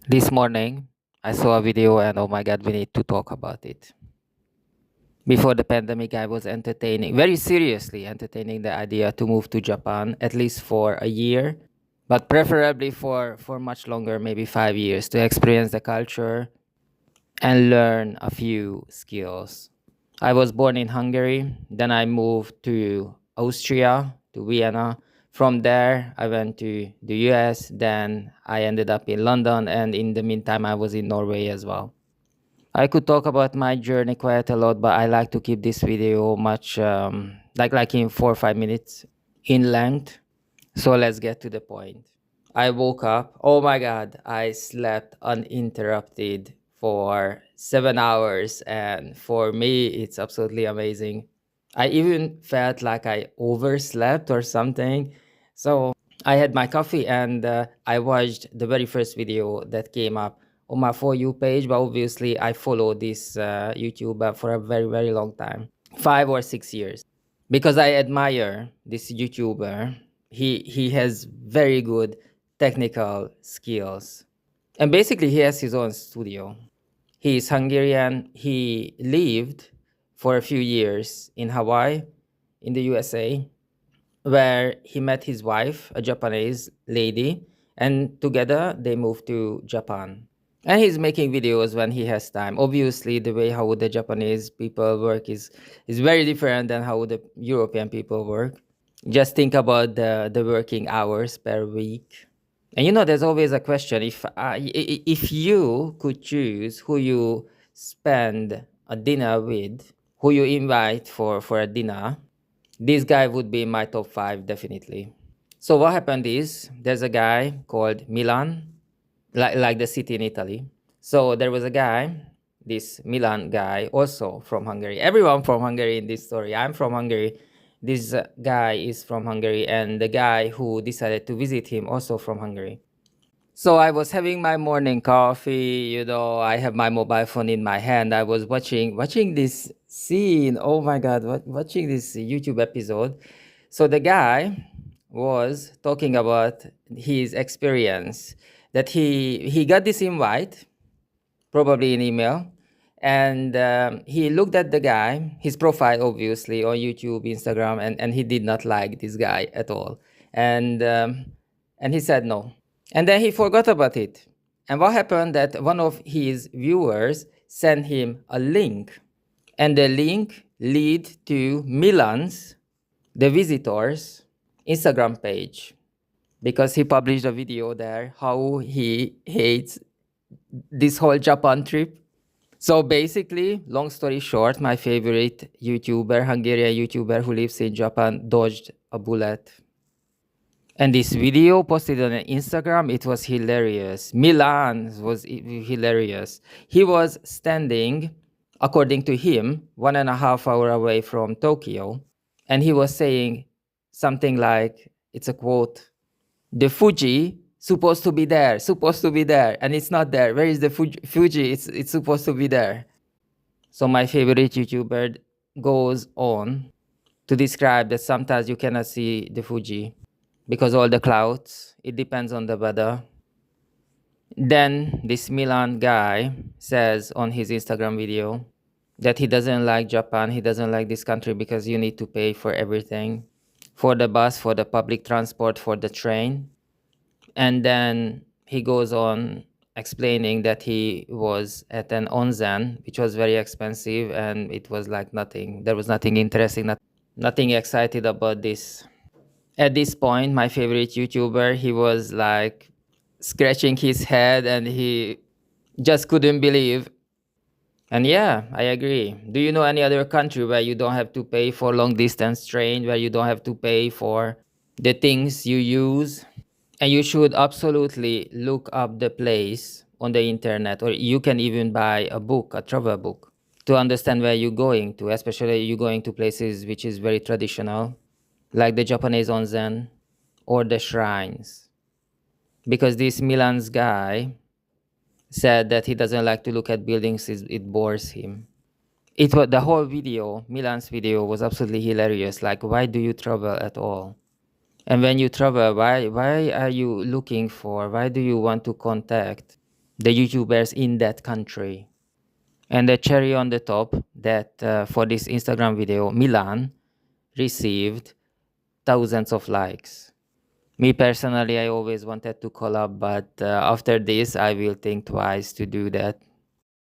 This morning, I saw a video and oh my god, we need to talk about it. Before the pandemic, I was very seriously entertaining the idea to move to Japan at least for a year, but preferably for much longer, maybe 5 years, to experience the culture and learn a few skills. I was born in Hungary, then I moved to Austria, to Vienna. From there, I went to the US, then I ended up in London, and in the meantime, I was in Norway as well. I could talk about my journey quite a lot, but I like to keep this video much like in 4 or 5 minutes in length. So let's get to the point. I woke up. Oh my god, I slept uninterrupted for 7 hours, and for me, it's absolutely amazing. I even felt like I overslept or something. So I had my coffee and I watched the very first video that came up on my For You page. But obviously, I followed this YouTuber for a very, very long time, 5 or 6 years, because I admire this YouTuber. He has very good technical skills, and basically, he has his own studio. He is Hungarian. He lived for a few years in Hawaii, in the USA, where he met his wife, a Japanese lady, and together they moved to Japan. And he's making videos when he has time. Obviously, the way how the Japanese people work is very different than how the European people work. Just think about the working hours per week. And there's always a question: if you could choose who you spend a dinner with, who you invite for a dinner, this guy would be in my top 5 definitely. So what happened is there's a guy called Milan, like the city in Italy. So there was a guy, this Milan guy, also from Hungary. Everyone from Hungary in this story. I'm from Hungary. This guy is from Hungary, and the guy who decided to visit him also from Hungary. So I was having my morning coffee, I have my mobile phone in my hand. I was watching this scene. Oh my god, watching this YouTube episode. So the guy was talking about his experience, that he got this invite, probably an email, and he looked at the guy, his profile obviously on YouTube, Instagram, and he did not like this guy at all. And he said no. And then he forgot about it. And what happened that one of his viewers sent him a link, and the link lead to Milan's, the visitor's Instagram page, because he published a video there how he hates this whole Japan trip. So basically, long story short, my favorite YouTuber, Hungarian YouTuber who lives in Japan, dodged a bullet. And this video posted on Instagram, it was hilarious. Milan was hilarious. He was standing, according to him, 1.5 hours away from Tokyo, and he was saying something like, it's a quote, "The Fuji supposed to be there, and it's not there. Where is the Fuji? It's supposed to be there." So my favorite YouTuber goes on to describe that sometimes you cannot see the Fuji because all the clouds, it depends on the weather. Then this Milan guy says on his Instagram video that he doesn't like Japan, he doesn't like this country because you need to pay for everything, for the bus, for the public transport, for the train. And then he goes on explaining that he was at an onsen, which was very expensive, and it was like nothing. There was nothing interesting, nothing excited about this. At this point, my favorite YouTuber, he was like scratching his head and he just couldn't believe. And yeah, I agree. Do you know any other country where you don't have to pay for long distance train, where you don't have to pay for the things you use? And you should absolutely look up the place on the internet, or you can even buy a book, a travel book, to understand where you're going to, especially you're going to places which is very traditional, like the Japanese onsen or the shrines. Because this Milan's guy said that he doesn't like to look at buildings, it bores him. It was the whole video, Milan's video was absolutely hilarious. Like, why do you travel at all? And when you travel, why are you looking for? Why do you want to contact the YouTubers in that country. And the cherry on the top, that for this Instagram video, Milan received thousands of likes. Me personally, I always wanted to collab, but after this, I will think twice to do that.